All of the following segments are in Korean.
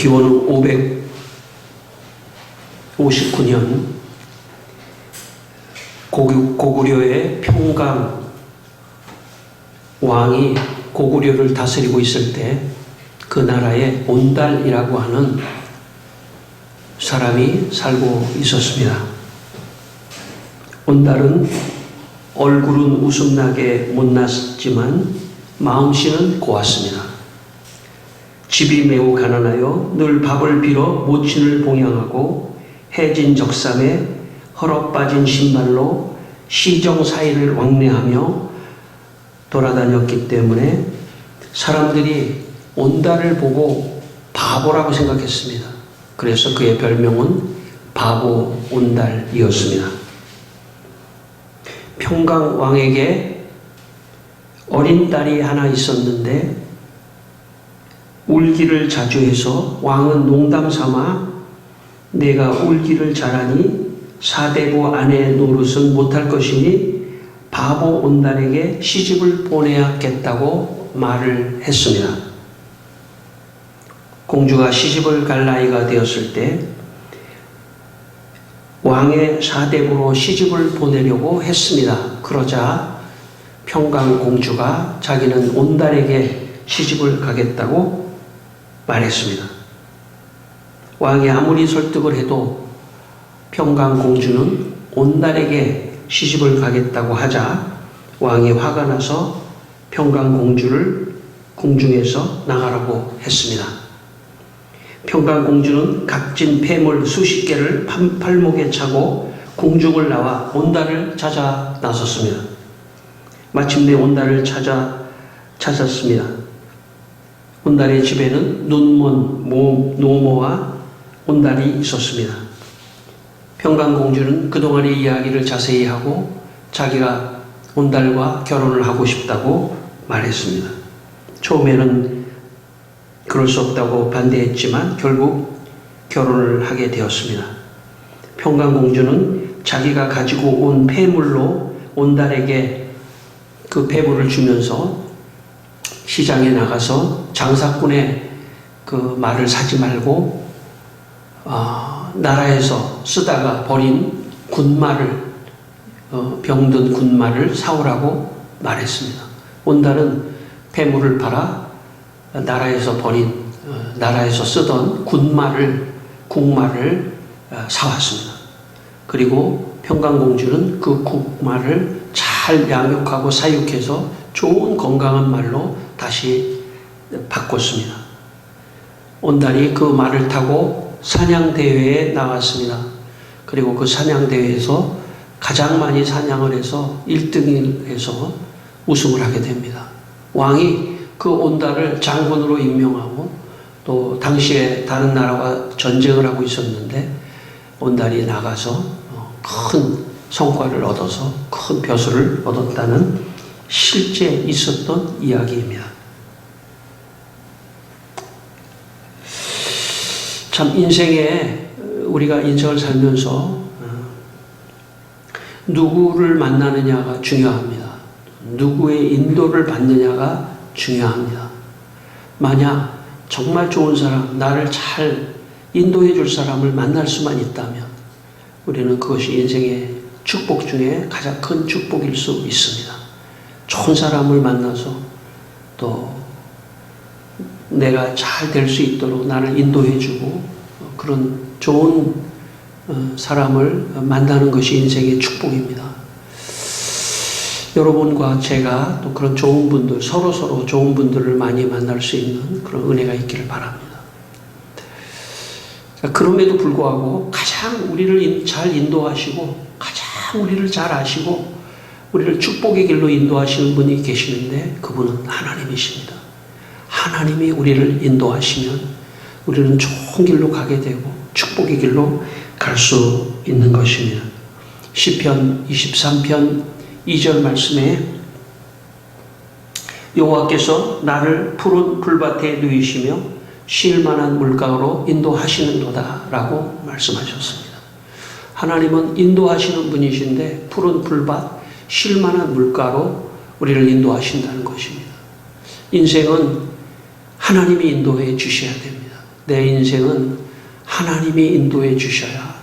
기원후 559년 고구려의 평강 왕이 고구려를 다스리고 있을 때 그 나라에 온달이라고 하는 사람이 살고 있었습니다. 온달은 얼굴은 웃음나게 못났지만 마음씨는 고왔습니다. 집이 매우 가난하여 늘 밥을 빌어 모친을 봉양하고 해진 적삼에 헐어 빠진 신발로 시정 사이를 왕래하며 돌아다녔기 때문에 사람들이 온달을 보고 바보라고 생각했습니다. 그래서 그의 별명은 바보 온달이었습니다. 평강 왕에게 어린 딸이 하나 있었는데 울기를 자주 해서 왕은 농담 삼아 내가 울기를 잘하니 사대부 아내 노릇은 못할 것이니 바보 온달에게 시집을 보내야겠다고 말을 했습니다. 공주가 시집을 갈 나이가 되었을 때 왕의 사대부로 시집을 보내려고 했습니다. 그러자 평강 공주가 자기는 온달에게 시집을 가겠다고 말했습니다. 왕이 아무리 설득을 해도 평강 공주는 온달에게 시집을 가겠다고 하자 왕이 화가 나서 평강 공주를 궁중에서 나가라고 했습니다. 평강 공주는 값진 폐물 수십 개를 팔목에 차고 궁중을 나와 온달을 찾아 나섰습니다. 마침내 온달을 찾았습니다. 온달의 집에는 눈먼 노모와 온달이 있었습니다. 평강 공주는 그동안의 이야기를 자세히 하고 자기가 온달과 결혼을 하고 싶다고 말했습니다. 처음에는 그럴 수 없다고 반대했지만 결국 결혼을 하게 되었습니다. 평강 공주는 자기가 가지고 온 폐물로 온달에게 그 폐물을 주면서 시장에 나가서 장사꾼의 그 말을 사지 말고 나라에서 쓰다가 버린 군말을 병든 군말을 사오라고 말했습니다. 온달은 폐물을 팔아 나라에서 쓰던 국말을 사왔습니다. 그리고 평강공주는 그 국말을 잘 양육하고 사육해서 좋은 건강한 말로 다시 바꿨습니다. 온달이 그 말을 타고 사냥대회에 나갔습니다. 그리고 그 사냥대회에서 가장 많이 사냥을 해서 1등을 해서 우승을 하게 됩니다. 왕이 그 온달을 장군으로 임명하고 또 당시에 다른 나라와 전쟁을 하고 있었는데 온달이 나가서 큰 성과를 얻어서 큰 벼슬을 얻었다는 실제 있었던 이야기입니다. 참 인생에 우리가 인생을 살면서 누구를 만나느냐가 중요합니다. 누구의 인도를 받느냐가 중요합니다. 만약 정말 좋은 사람, 나를 잘 인도해 줄 사람을 만날 수만 있다면 우리는 그것이 인생의 축복 중에 가장 큰 축복일 수 있습니다. 좋은 사람을 만나서 또 내가 잘 될 수 있도록 나를 인도해 주고 그런 좋은 사람을 만나는 것이 인생의 축복입니다. 여러분과 제가 또 그런 좋은 분들, 서로 좋은 분들을 많이 만날 수 있는 그런 은혜가 있기를 바랍니다. 그럼에도 불구하고 가장 우리를 잘 인도하시고 가장 우리를 잘 아시고 우리를 축복의 길로 인도하시는 분이 계시는데 그분은 하나님이십니다. 하나님이 우리를 인도하시면 우리는 좋은 길로 가게 되고 축복의 길로 갈 수 있는 것입니다. 시편 23편 2절 말씀에 여호와께서 나를 푸른 풀밭에 누이시며 쉴 만한 물가로 인도하시는도다 라고 말씀하셨습니다. 하나님은 인도하시는 분이신데 푸른 풀밭, 쉴 만한 물가로 우리를 인도하신다는 것입니다. 인생은 하나님이 인도해 주셔야 됩니다. 내 인생은 하나님이 인도해 주셔야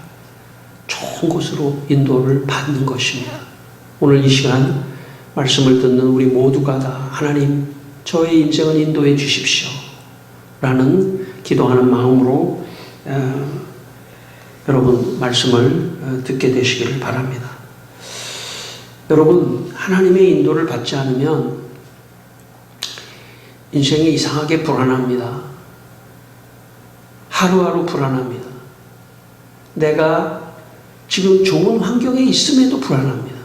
좋은 곳으로 인도를 받는 것입니다. 오늘 이 시간 말씀을 듣는 우리 모두가 다 하나님 저의 인생을 인도해 주십시오 라는 기도하는 마음으로 여러분 말씀을 듣게 되시기를 바랍니다. 여러분, 하나님의 인도를 받지 않으면 인생이 이상하게 불안합니다. 하루하루 불안합니다. 내가 지금 좋은 환경에 있음에도 불안합니다.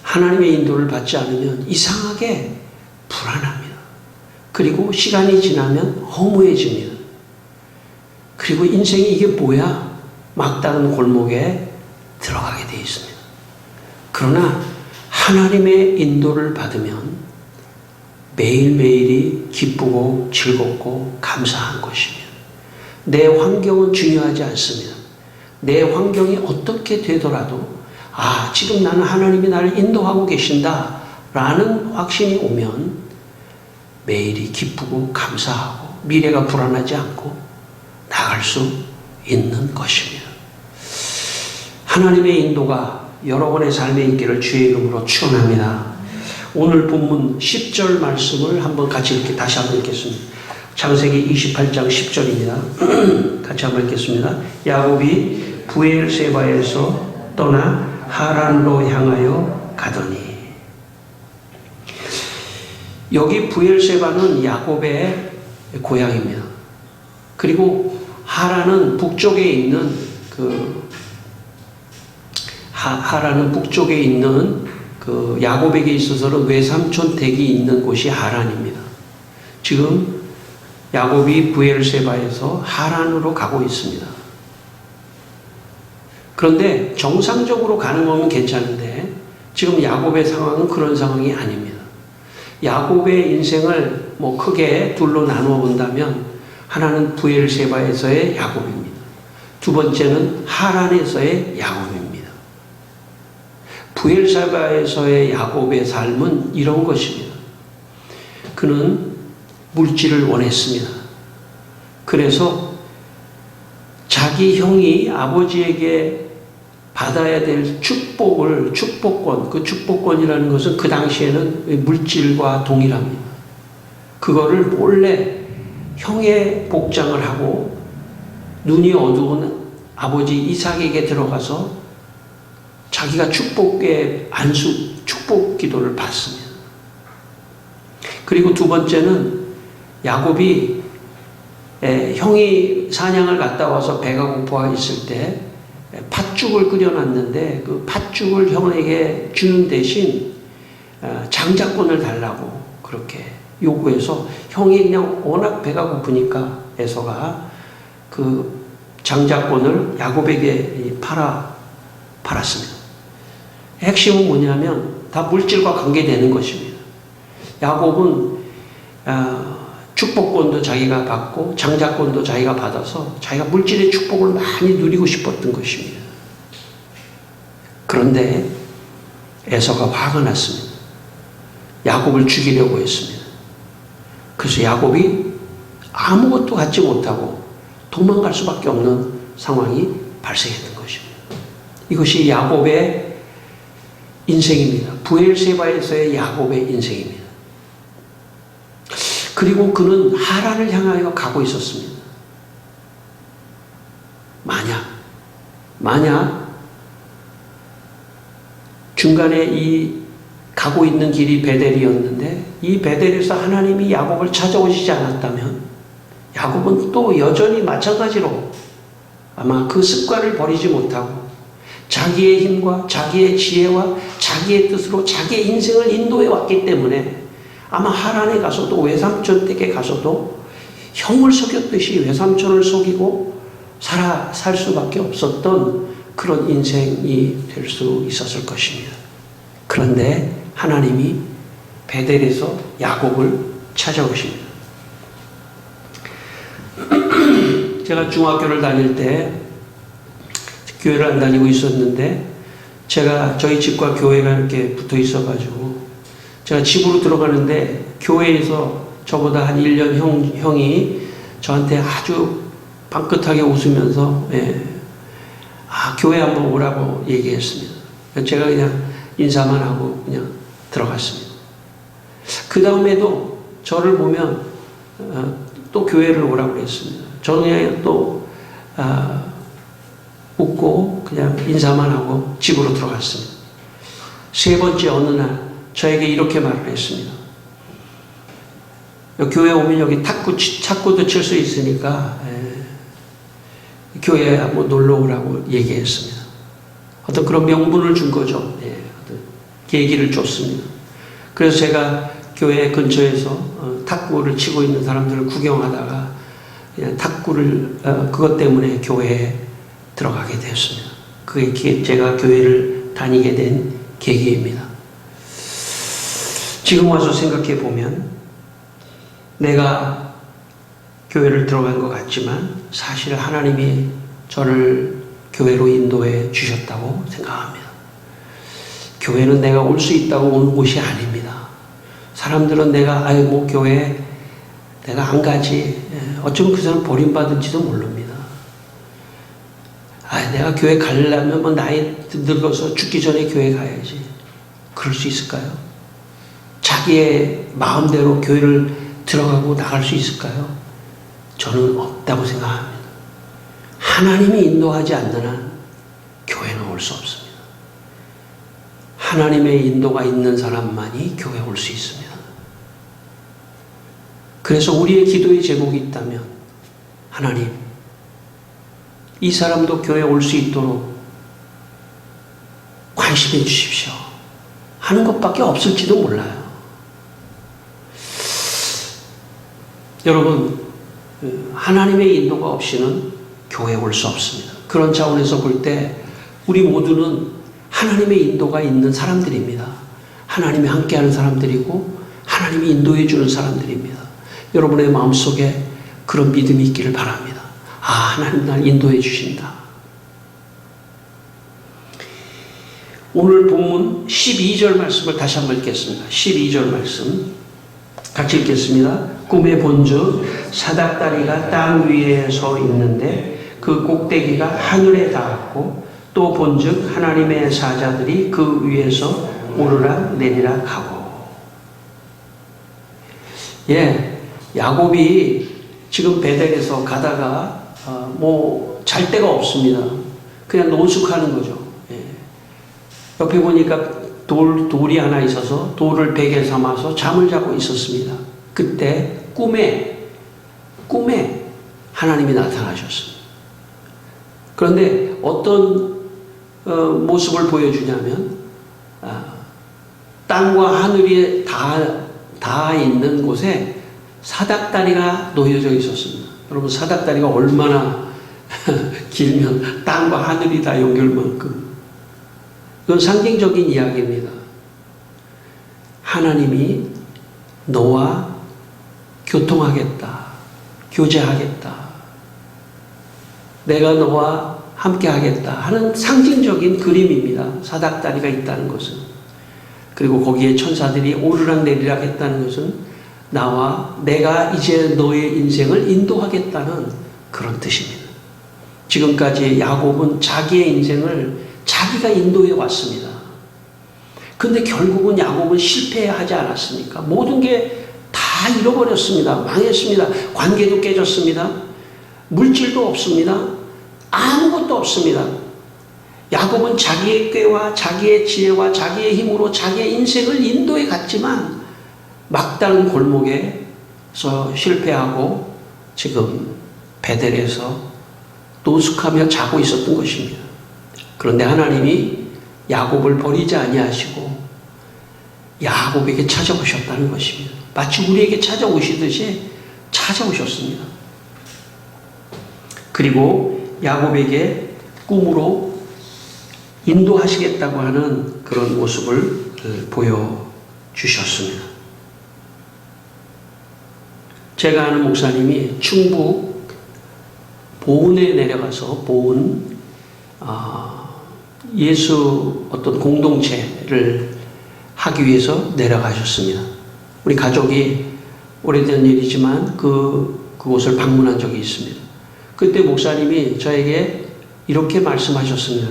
하나님의 인도를 받지 않으면 이상하게 불안합니다. 그리고 시간이 지나면 허무해집니다. 그리고 인생이 이게 뭐야? 막다른 골목에 들어가게 되어 있습니다. 그러나 하나님의 인도를 받으면 매일매일이 기쁘고 즐겁고 감사한 것입니다. 내 환경은 중요하지 않습니다. 내 환경이 어떻게 되더라도 지금 나는 하나님이 나를 인도하고 계신다 라는 확신이 오면 매일이 기쁘고 감사하고 미래가 불안하지 않고 나갈 수 있는 것입니다. 하나님의 인도가 여러분의 삶에 있기를 주의 이름으로 축원합니다. 오늘 본문 10절 말씀을 한번 같이 이렇게 다시 한번 읽겠습니다. 창세기 28장 10절입니다. 같이 한번 읽겠습니다. 야곱이 브엘세바에서 떠나 하란으로 향하여 가더니. 여기 브엘세바는 야곱의 고향입니다. 그리고 하란은 북쪽에 있는 하란은 북쪽에 있는 야곱에게 있어서는 외삼촌 댁이 있는 곳이 하란입니다. 지금 야곱이 브엘세바에서 하란으로 가고 있습니다. 그런데 정상적으로 가는 거면 괜찮은데 지금 야곱의 상황은 그런 상황이 아닙니다. 야곱의 인생을 크게 둘로 나누어 본다면 하나는 브엘세바에서의 야곱입니다. 두 번째는 하란에서의 야곱입니다. 브엘세바에서의 야곱의 삶은 이런 것입니다. 그는 물질을 원했습니다. 그래서 자기 형이 아버지에게 받아야 될 축복권, 그 축복권이라는 것은 그 당시에는 물질과 동일합니다. 그거를 몰래 형의 복장을 하고 눈이 어두운 아버지 이삭에게 들어가서 자기가 축복 기도를 받습니다. 그리고 두 번째는 야곱이 형이 사냥을 갔다 와서 배가 고파 있을 때 팥죽을 끓여놨는데 그 팥죽을 형에게 주는 대신 장자권을 달라고 그렇게 요구해서 형이 그냥 워낙 배가 고프니까 에서가 그 장자권을 야곱에게 팔았습니다. 핵심은 뭐냐면 다 물질과 관계되는 것입니다. 야곱은 축복권도 자기가 받고 장자권도 자기가 받아서 자기가 물질의 축복을 많이 누리고 싶었던 것입니다. 그런데 에서가 화가 났습니다. 야곱을 죽이려고 했습니다. 그래서 야곱이 아무것도 갖지 못하고 도망갈 수밖에 없는 상황이 발생했던 것입니다. 이것이 야곱의 인생입니다. 브엘세바에서의 야곱의 인생입니다. 그리고 그는 하란을 향하여 가고 있었습니다. 만약 중간에 이 가고 있는 길이 베델이었는데 이 베델에서 하나님이 야곱을 찾아오시지 않았다면 야곱은 또 여전히 마찬가지로 아마 그 습관을 버리지 못하고 자기의 힘과 자기의 지혜와 자기의 뜻으로 자기의 인생을 인도해 왔기 때문에 아마 하란에 가서도 외삼촌 댁에 가서도 형을 속였듯이 외삼촌을 속이고 살 수밖에 없었던 그런 인생이 될 수 있었을 것입니다. 그런데 하나님이 베델에서 야곱을 찾아오십니다. 제가 중학교를 다닐 때 교회를 안 다니고 있었는데 저희 집과 교회가 이렇게 붙어 있어가지고 제가 집으로 들어가는데 교회에서 저보다 한 1년 형이 저한테 아주 빵긋하게 웃으면서 교회 한번 오라고 얘기했습니다. 제가 그냥 인사만 하고 그냥 들어갔습니다. 그 다음에도 저를 보면 또 교회를 오라고 했습니다. 저는 그냥 또 웃고 그냥 인사만 하고 집으로 들어갔습니다. 세 번째 어느 날 저에게 이렇게 말을 했습니다. 교회 오면 여기 탁구도 칠 수 있으니까 교회에 한번 놀러 오라고 얘기했습니다. 어떤 그런 명분을 준 거죠. 어떤 계기를 줬습니다. 그래서 제가 교회 근처에서 탁구를 치고 있는 사람들을 구경하다가 그냥 탁구를 그것 때문에 교회에 들어가게 되었습니다. 그게 제가 교회를 다니게 된 계기입니다. 지금 와서 생각해 보면 내가 교회를 들어간 것 같지만 사실 하나님이 저를 교회로 인도해 주셨다고 생각합니다. 교회는 내가 올 수 있다고 오는 곳이 아닙니다. 사람들은 내가 교회 내가 안 가지. 어쩌면 그 사람 버림받은지도 모릅니다. 내가 교회 가려면 나이 늙어서 죽기 전에 교회 가야지. 그럴 수 있을까요? 자기의 마음대로 교회를 들어가고 나갈 수 있을까요? 저는 없다고 생각합니다. 하나님이 인도하지 않는 한 교회는 올 수 없습니다. 하나님의 인도가 있는 사람만이 교회에 올 수 있습니다. 그래서 우리의 기도의 제목이 있다면 하나님, 이 사람도 교회에 올 수 있도록 관심해 주십시오 하는 것밖에 없을지도 몰라요. 여러분, 하나님의 인도가 없이는 교회에 올 수 없습니다. 그런 차원에서 볼 때 우리 모두는 하나님의 인도가 있는 사람들입니다. 하나님이 함께하는 사람들이고 하나님이 인도해 주는 사람들입니다. 여러분의 마음속에 그런 믿음이 있기를 바랍니다. 하나님 날 인도해 주신다. 오늘 본문 12절 말씀을 다시 한번 읽겠습니다. 12절 말씀 같이 읽겠습니다. 꿈에 본즉 사닥다리가 땅 위에 서 있는데 그 꼭대기가 하늘에 닿았고 또 본즉 하나님의 사자들이 그 위에서 오르락 내리락 하고. 야곱이 지금 베델에서 가다가 잘 데가 없습니다. 그냥 노숙하는 거죠. 옆에 보니까 돌이 하나 있어서 돌을 베개 삼아서 잠을 자고 있었습니다. 그때 꿈에 하나님이 나타나셨습니다. 그런데 어떤 모습을 보여주냐면 땅과 하늘이 닿아 있는 곳에 사닥다리가 놓여져 있었습니다. 여러분, 사닥다리가 얼마나 길면 땅과 하늘이 다 연결만큼. 이건 상징적인 이야기입니다. 하나님이 너와 교통하겠다, 교제하겠다, 내가 너와 함께 하겠다 하는 상징적인 그림입니다. 사닥다리가 있다는 것은. 그리고 거기에 천사들이 오르락 내리락 했다는 것은 내가 이제 너의 인생을 인도하겠다는 그런 뜻입니다. 지금까지 야곱은 자기의 인생을 자기가 인도해 왔습니다. 근데 결국은 야곱은 실패하지 않았습니까? 모든 게 다 잃어버렸습니다. 망했습니다. 관계도 깨졌습니다. 물질도 없습니다. 아무것도 없습니다. 야곱은 자기의 꾀와 자기의 지혜와 자기의 힘으로 자기의 인생을 인도해 갔지만 막다른 골목에서 실패하고 지금 베델에서 노숙하며 자고 있었던 것입니다. 그런데 하나님이 야곱을 버리지 아니하시고 야곱에게 찾아오셨다는 것입니다. 마치 우리에게 찾아오시듯이 찾아오셨습니다. 그리고 야곱에게 꿈으로 인도하시겠다고 하는 그런 모습을 보여주셨습니다. 제가 아는 목사님이 충북 보은에 내려가서 보은 예수 어떤 공동체를 하기 위해서 내려가셨습니다. 우리 가족이 오래된 일이지만 그 그곳을 방문한 적이 있습니다. 그때 목사님이 저에게 이렇게 말씀하셨습니다.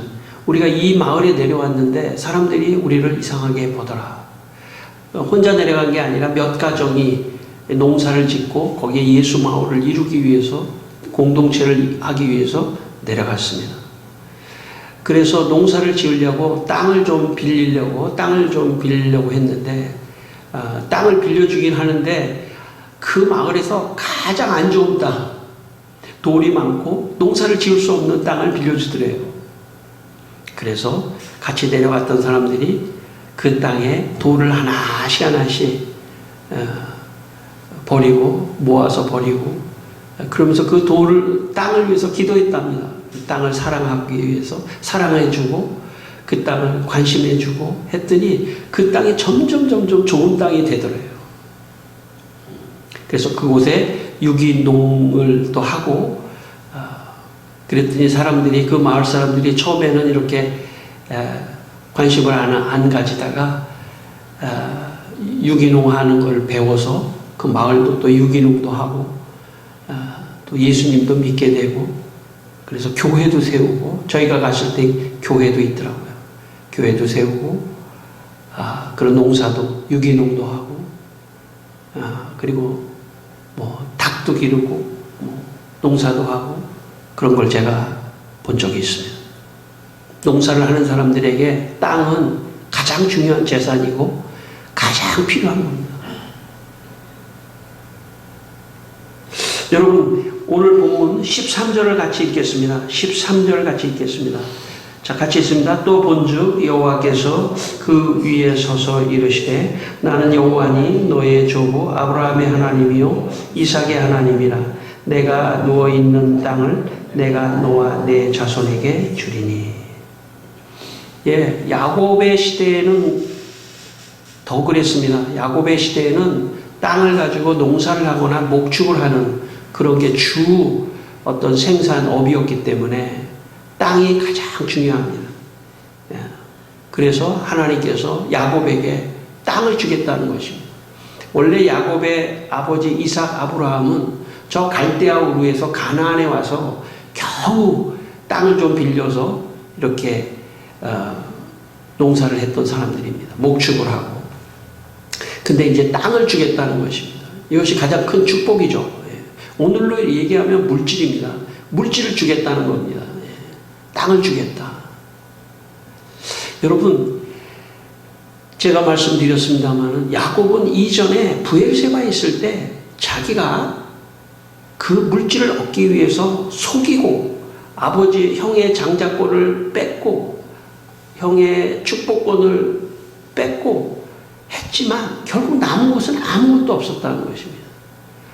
우리가 이 마을에 내려왔는데 사람들이 우리를 이상하게 보더라. 혼자 내려간 게 아니라 몇 가정이 농사를 짓고 거기에 예수 마을을 이루기 위해서 공동체를 하기 위해서 내려갔습니다. 그래서 농사를 지으려고 땅을 좀 빌리려고 했는데 땅을 빌려주긴 하는데 그 마을에서 가장 안 좋은 땅, 돌이 많고 농사를 지을 수 없는 땅을 빌려주더래요. 그래서 같이 내려갔던 사람들이 그 땅에 돌을 하나씩 버리고 모아서 버리고 그러면서 그 땅을 위해서 기도했답니다. 그 땅을 사랑하기 위해서 사랑해주고 그 땅을 관심해주고 했더니 그 땅이 점점 좋은 땅이 되더래요. 그래서 그곳에 유기농을 또 하고 그랬더니 그 마을 사람들이 처음에는 이렇게 관심을 안 가지다가 유기농하는 걸 배워서 그 마을도 또 유기농도 하고 또 예수님도 믿게 되고 그래서 교회도 세우고 저희가 갔을 때 교회도 있더라고요. 교회도 세우고 그런 농사도 유기농도 하고 그리고 뭐 닭도 기르고 농사도 하고 그런 걸 제가 본 적이 있습니다. 농사를 하는 사람들에게 땅은 가장 중요한 재산이고 가장 필요한 겁니다. 여러분 오늘 본문 13절을 같이 읽겠습니다. 13절을 같이 읽겠습니다. 자, 같이 읽습니다. 또 본즉 여호와께서 그 위에 서서 이르시되 나는 여호와니 너의 조부 아브라함의 하나님이요 이삭의 하나님이라. 내가 누워있는 땅을 내가 너와 내 자손에게 주리니. 예, 야곱의 시대에는 더 그랬습니다. 야곱의 시대에는 땅을 가지고 농사를 하거나 목축을 하는 그런 게 주 어떤 생산업이었기 때문에 땅이 가장 중요합니다. 예, 그래서 하나님께서 야곱에게 땅을 주겠다는 것입니다. 원래 야곱의 아버지 이삭 아브라함은 저 갈대아 우르에서 가나안에 와서 겨우 땅을 좀 빌려서 이렇게 농사를 했던 사람들입니다. 목축을 하고. 근데 이제 땅을 주겠다는 것입니다. 이것이 가장 큰 축복이죠. 오늘로 얘기하면 물질입니다. 물질을 주겠다는 겁니다. 땅을 주겠다. 여러분, 제가 말씀드렸습니다만 야곱은 이전에 브엘세바에 있을 때 자기가 그 물질을 얻기 위해서 속이고 아버지 형의 장자권을 뺏고 형의 축복권을 뺏고 했지만 결국 남은 것은 아무것도 없었다는 것입니다.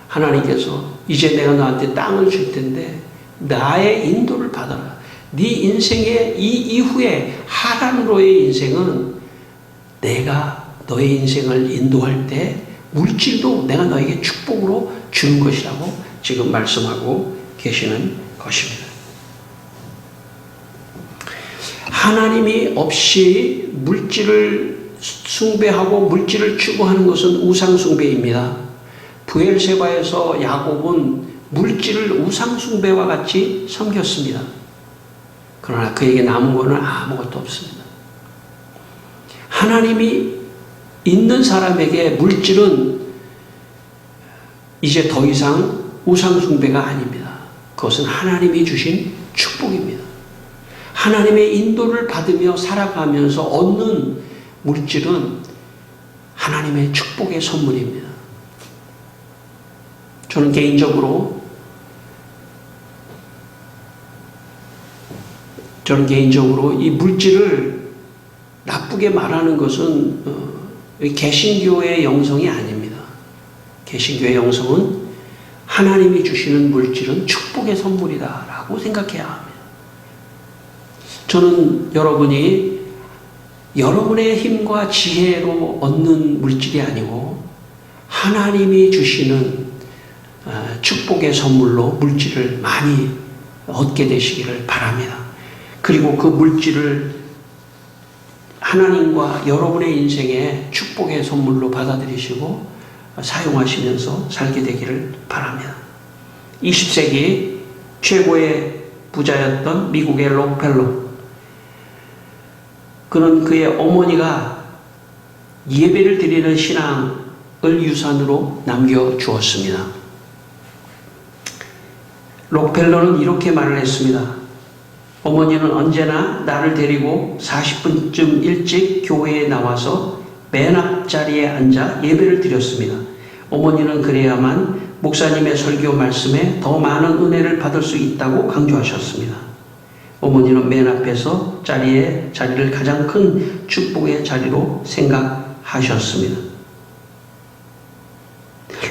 하나님께서 이제 내가 너한테 땅을 줄 텐데 나의 인도를 받아라. 네 인생의 이 이후에 하란으로의 인생은 내가 너의 인생을 인도할 때 물질도 내가 너에게 축복으로 주는 것이라고 지금 말씀하고 계시는 것입니다. 하나님이 없이 물질을 숭배하고 물질을 추구하는 것은 우상숭배입니다. 브엘세바에서 야곱은 물질을 우상숭배와 같이 섬겼습니다. 그러나 그에게 남은 것은 아무것도 없습니다. 하나님이 있는 사람에게 물질은 이제 더 이상 우상숭배가 아닙니다. 그것은 하나님이 주신 축복입니다. 하나님의 인도를 받으며 살아가면서 얻는 물질은 하나님의 축복의 선물입니다. 저는 개인적으로 이 물질을 나쁘게 말하는 것은 개신교의 영성이 아닙니다. 개신교의 영성은 하나님이 주시는 물질은 축복의 선물이다라고 생각해야 합니다. 저는 여러분이 여러분의 힘과 지혜로 얻는 물질이 아니고 하나님이 주시는 축복의 선물로 물질을 많이 얻게 되시기를 바랍니다. 그리고 그 물질을 하나님과 여러분의 인생에 축복의 선물로 받아들이시고 사용하시면서 살게 되기를 바랍니다. 20세기 최고의 부자였던 미국의 록펠러. 그는 그의 어머니가 예배를 드리는 신앙을 유산으로 남겨주었습니다. 록펠러는 이렇게 말을 했습니다. 어머니는 언제나 나를 데리고 40분쯤 일찍 교회에 나와서 맨 앞자리에 앉아 예배를 드렸습니다. 어머니는 그래야만 목사님의 설교 말씀에 더 많은 은혜를 받을 수 있다고 강조하셨습니다. 어머니는 맨 앞에서 자리를 가장 큰 축복의 자리로 생각하셨습니다.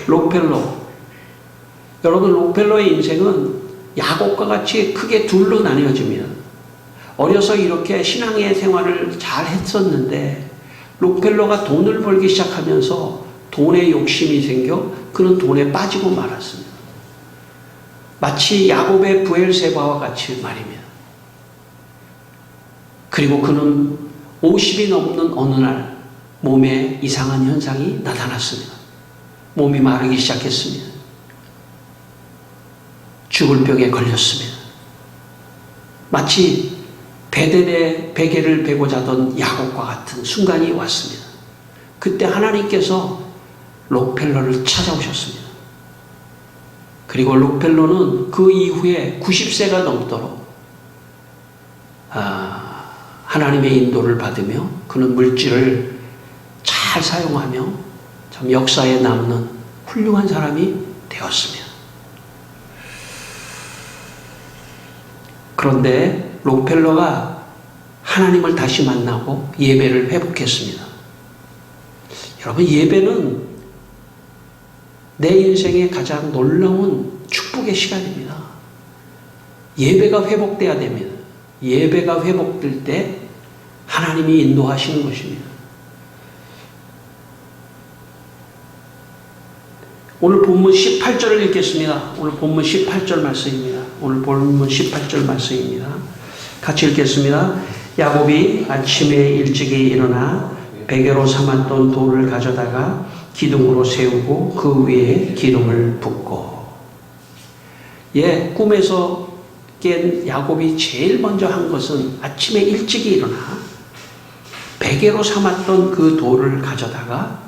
록펠러. 여러분, 록펠러의 인생은 야곱과 같이 크게 둘로 나뉘어집니다. 어려서 이렇게 신앙의 생활을 잘 했었는데 록펠러가 돈을 벌기 시작하면서 돈에 욕심이 생겨 그는 돈에 빠지고 말았습니다. 마치 야곱의 브엘세바와 같이 말입니다. 그리고 그는 50이 넘는 어느 날 몸에 이상한 현상이 나타났습니다. 몸이 마르기 시작했습니다. 죽을 병에 걸렸습니다. 마치 베개를 베고 자던 야곱과 같은 순간이 왔습니다. 그때 하나님께서 록펠러를 찾아오셨습니다. 그리고 록펠러는 그 이후에 90세가 넘도록 하나님의 인도를 받으며 그는 물질을 잘 사용하며 참 역사에 남는 훌륭한 사람이 되었습니다. 그런데 록펠러가 하나님을 다시 만나고 예배를 회복했습니다. 여러분, 예배는 내 인생의 가장 놀라운 축복의 시간입니다. 예배가 회복돼야 됩니다. 예배가 회복될 때 하나님이 인도하시는 것입니다. 오늘 본문 18절을 읽겠습니다. 오늘 본문 18절 말씀입니다. 오늘 본문 18절 말씀입니다. 같이 읽겠습니다. 야곱이 아침에 일찍이 일어나 베개로 삼았던 돌을 가져다가 기둥으로 세우고 그 위에 기름을 붓고. 꿈에서 깬 야곱이 제일 먼저 한 것은 아침에 일찍이 일어나 베개로 삼았던 그 돌을 가져다가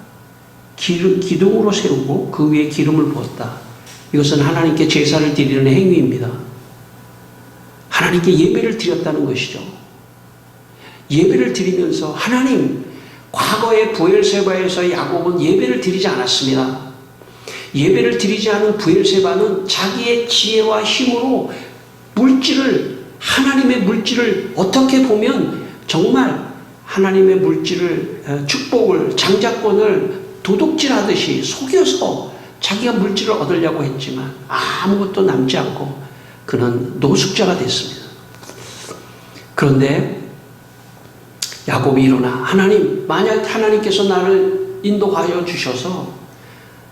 기둥으로 세우고 그 위에 기름을 부었다. 이것은 하나님께 제사를 드리는 행위입니다. 하나님께 예배를 드렸다는 것이죠. 예배를 드리면서 하나님, 과거의 브엘세바에서 야곱은 예배를 드리지 않았습니다. 예배를 드리지 않은 브엘세바는 자기의 지혜와 힘으로 하나님의 물질을 어떻게 보면 정말 하나님의 물질을, 축복을, 장자권을 도둑질하듯이 속여서 자기가 물질을 얻으려고 했지만 아무것도 남지 않고 그는 노숙자가 됐습니다. 그런데 야곱이 일어나 하나님, 만약 하나님께서 나를 인도하여 주셔서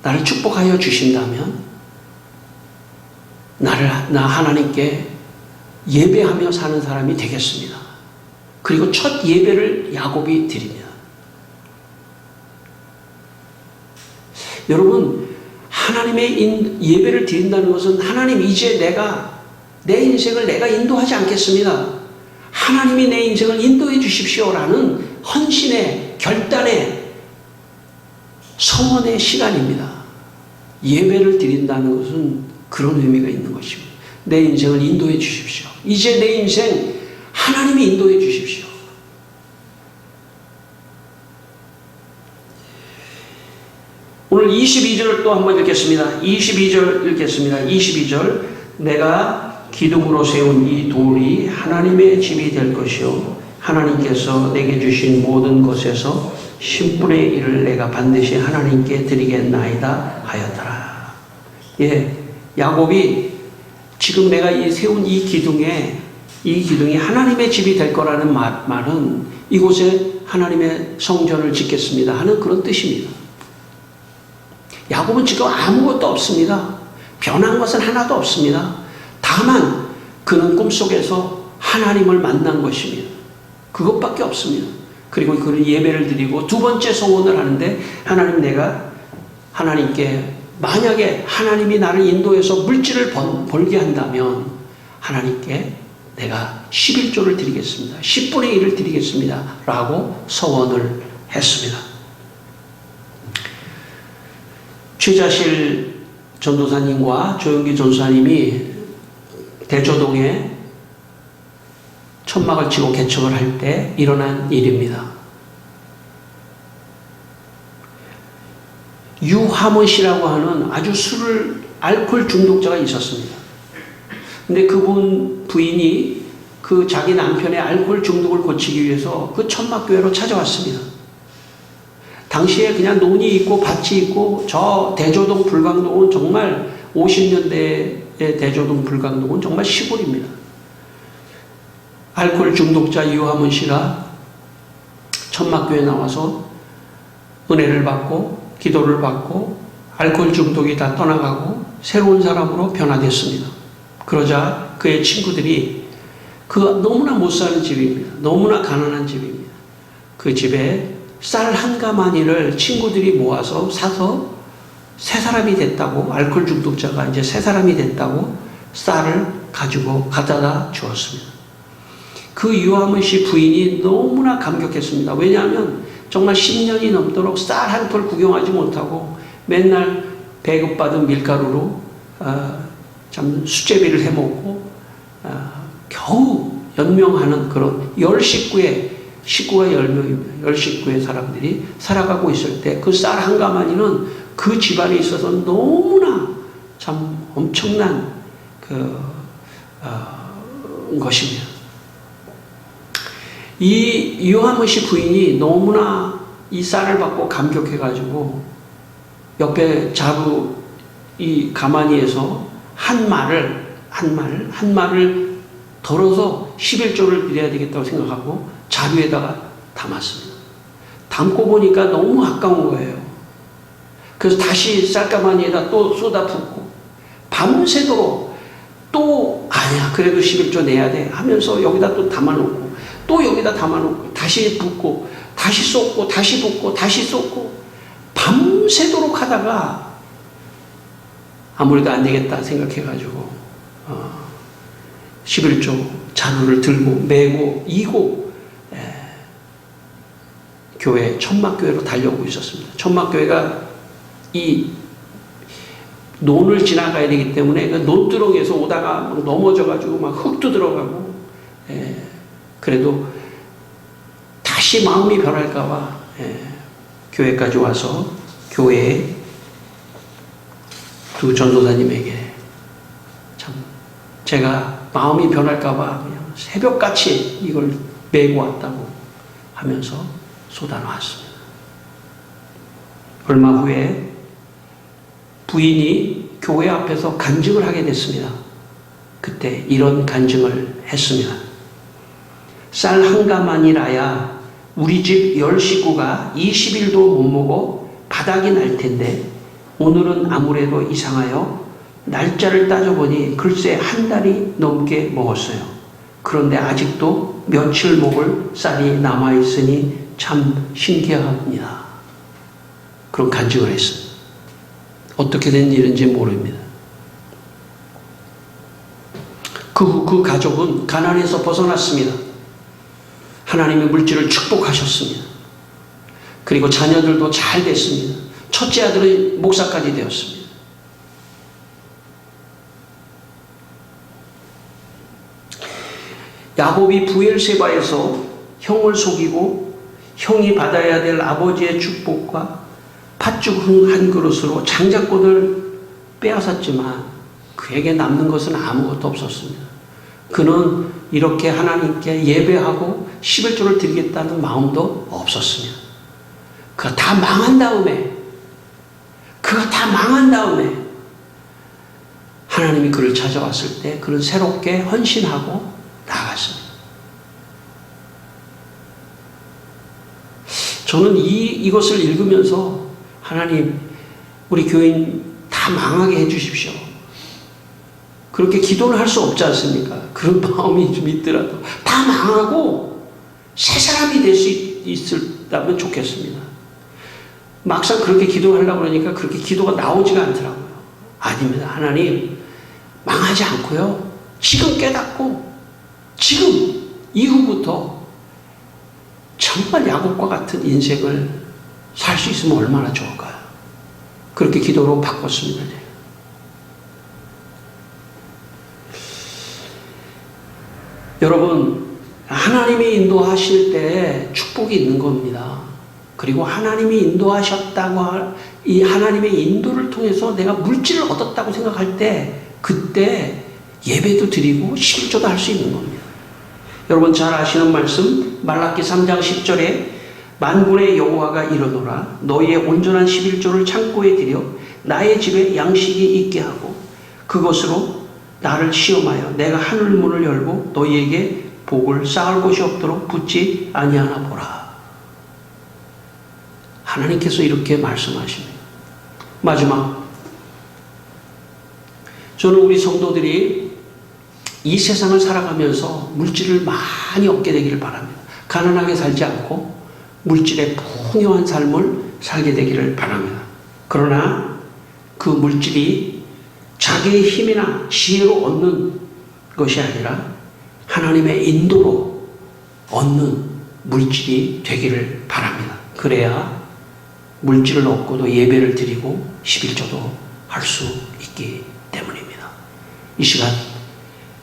나를 축복하여 주신다면 나 하나님께 예배하며 사는 사람이 되겠습니다. 그리고 첫 예배를 야곱이 드립니다. 여러분, 하나님의 예배를 드린다는 것은 하나님, 이제 내 인생을 내가 인도하지 않겠습니다. 하나님이 내 인생을 인도해 주십시오라는 헌신의, 결단의, 서원의 시간입니다. 예배를 드린다는 것은 그런 의미가 있는 것입니다. 내 인생을 인도해 주십시오. 이제 내 인생 하나님이 인도해 주십시오. 오늘 22절 또 한번 읽겠습니다. 22절 읽겠습니다. 22절. 내가 기둥으로 세운 이 돌이 하나님의 집이 될 것이요 하나님께서 내게 주신 모든 것에서 10분의 1을 내가 반드시 하나님께 드리겠나이다 하였더라. 야곱이 지금 내가 세운 이 기둥이 하나님의 집이 될 거라는 말은 이곳에 하나님의 성전을 짓겠습니다 하는 그런 뜻입니다. 야곱은 지금 아무것도 없습니다. 변한 것은 하나도 없습니다. 다만 그는 꿈속에서 하나님을 만난 것입니다. 그것밖에 없습니다. 그리고 그는 예배를 드리고 두 번째 소원을 하는데 하나님, 내가 하나님께 만약에 하나님이 나를 인도해서 물질을 벌게 한다면 하나님께 내가 11조를 드리겠습니다. 10분의 1을 드리겠습니다. 라고 서원을 했습니다. 최자실 전도사님과 조영기 전도사님이 대조동에 천막을 치고 개척을 할 때 일어난 일입니다. 유하몬 씨라고 하는 아주 알코올 중독자가 있었습니다. 근데 그분 부인이 그 자기 남편의 알코올 중독을 고치기 위해서 그 천막교회로 찾아왔습니다. 당시에 그냥 논이 있고 밭이 있고 저 대조동 불광동은 정말 50년대의 대조동 불광동은 정말 시골입니다. 알코올 중독자 유하몬 씨가 천막교회에 나와서 은혜를 받고 기도를 받고 알코올 중독이 다 떠나가고 새로운 사람으로 변화됐습니다. 그러자 그의 친구들이 너무나 못 사는 집입니다. 너무나 가난한 집입니다. 그 집에 쌀 한 가마니를 친구들이 모아서 사서 세 사람이 됐다고, 알코올 중독자가 이제 세 사람이 됐다고 쌀을 가지고 가져다 주었습니다. 그 유하몬 씨 부인이 너무나 감격했습니다. 왜냐하면 정말 10년이 넘도록 쌀 한 톨 구경하지 못하고 맨날 배급받은 밀가루로 참 수제비를 해먹고 겨우 연명하는 그런 10식구의 식구가 10명입니다. 10식구의 사람들이 살아가고 있을 때 그 쌀 한 가마니는 그 집안에 있어서 너무나 참 엄청난 것입니다. 이 유하몬 씨 부인이 너무나 이 쌀을 받고 감격해가지고 옆에 자루 이 가마니에서 한 말을 덜어서 11조를 드려야 되겠다고 생각하고 자루에다가 담았습니다. 담고 보니까 너무 아까운 거예요. 그래서 다시 쌀가마니에다 또 쏟아 붓고 밤새도록 또 아니야 그래도 11조 내야 돼 하면서 여기다 또 담아놓고 또 여기다 담아놓고 다시 붓고 다시 쏟고 다시 붓고 다시 쏟고 밤새도록 하다가 아무래도 안 되겠다 생각해가지고 11조 자루를 들고 메고 이고 교회 천막교회로 달려오고 있었습니다. 천막교회가 이 논을 지나가야 되기 때문에 그 논두렁에서 오다가 막 넘어져가지고 막 흙도 들어가고 그래도 다시 마음이 변할까봐 교회까지 와서 교회에 두 전도사님에게 참 제가 마음이 변할까봐 그냥 새벽같이 이걸 메고 왔다고 하면서 쏟아놓았습니다. 얼마 후에 부인이 교회 앞에서 간증을 하게 됐습니다. 그때 이런 간증을 했습니다. 쌀 한 가마니라야 우리 집 10식구가 20일도 못 먹어 바닥이 날 텐데 오늘은 아무래도 이상하여 날짜를 따져보니 글쎄 한 달이 넘게 먹었어요. 그런데 아직도 며칠 먹을 쌀이 남아있으니 참 신기합니다. 그런 간증을 했습니다. 어떻게 된 일인지 모릅니다. 그 가족은 가난에서 벗어났습니다. 하나님의 물질을 축복하셨습니다. 그리고 자녀들도 잘 됐습니다. 첫째 아들은 목사까지 되었습니다. 야곱이 부엘세바에서 형을 속이고 형이 받아야 될 아버지의 축복과 팥죽 한 그릇으로 장작권을 빼앗았지만 그에게 남는 것은 아무것도 없었습니다. 그는 이렇게 하나님께 예배하고 11조를 드리겠다는 마음도 없었습니다. 그가 다 망한 다음에 하나님이 그를 찾아왔을 때 그는 새롭게 헌신하고 나아갔습니다. 저는 이것을 읽으면서 하나님 우리 교인 다 망하게 해주십시오. 그렇게 기도를 할 수 없지 않습니까? 그런 마음이 좀 있더라도 다 망하고 새 사람이 될 수 있다면 좋겠습니다. 막상 그렇게 기도하려고 그러니까 그렇게 기도가 나오지가 않더라고요. 아닙니다. 하나님, 망하지 않고요. 지금 깨닫고 지금 이후부터 정말 야곱과 같은 인생을 살 수 있으면 얼마나 좋을까요? 그렇게 기도로 바꿨습니다. 여러분, 하나님이 인도하실 때 축복이 있는 겁니다. 그리고 하나님이 인도하셨다고 이 하나님의 인도를 통해서 내가 물질을 얻었다고 생각할 때 그때 예배도 드리고 11조도 할 수 있는 겁니다. 여러분 잘 아시는 말씀 말라기 3장 10절에 만군의 여호와가 이르노라 너희의 온전한 11조를 창고에 들여 나의 집에 양식이 있게 하고 그것으로 나를 시험하여 내가 하늘 문을 열고 너희에게 복을 쌓을 곳이 없도록 붙지 아니하나 보라. 하나님께서 이렇게 말씀하십니다. 마지막, 저는 우리 성도들이 이 세상을 살아가면서 물질을 많이 얻게 되기를 바랍니다. 가난하게 살지 않고 물질에 풍요한 삶을 살게 되기를 바랍니다. 그러나 그 물질이 자기의 힘이나 지혜로 얻는 것이 아니라 하나님의 인도로 얻는 물질이 되기를 바랍니다. 그래야 물질을 얻고도 예배를 드리고 11조도 할 수 있기 때문입니다. 이 시간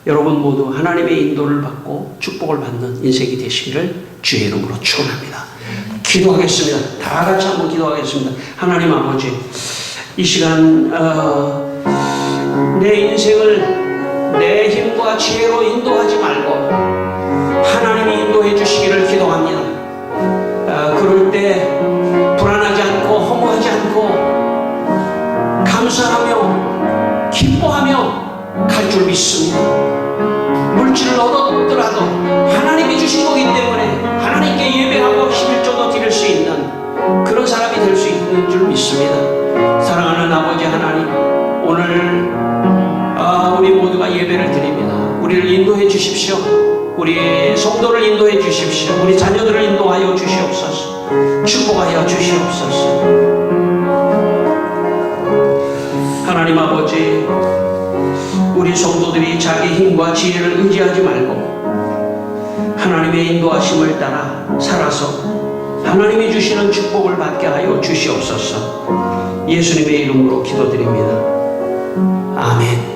여러분 모두 하나님의 인도를 받고 축복을 받는 인생이 되시기를 주의 이름으로 축원합니다. 기도하겠습니다. 다 같이 한번 기도하겠습니다. 하나님 아버지, 이 시간 내 인생을 내 힘과 지혜로 인도하지 말고 하나님이 인도해 주시기를 기도합니다. 그럴 때 불안하지 않고 허무하지 않고 감사하며 기뻐하며 갈 줄 믿습니다. 물질을 얻었더라도 하나님이 주신 거기 때문에 하나님께 예배하고 11조도 드릴 수 있는 그런 사람이 될 수 있는 줄 믿습니다. 사랑하는 아버지 하나님, 오늘 우리 모두가 예배를 드립니다. 우리를 인도해 주십시오. 우리 성도를 인도해 주십시오. 우리 자녀들을 인도하여 주시옵소서. 축복하여 주시옵소서. 하나님 아버지, 우리 성도들이 자기 힘과 지혜를 의지하지 말고 하나님의 인도하심을 따라 살아서 하나님이 주시는 축복을 받게 하여 주시옵소서. 예수님의 이름으로 기도드립니다. 아멘.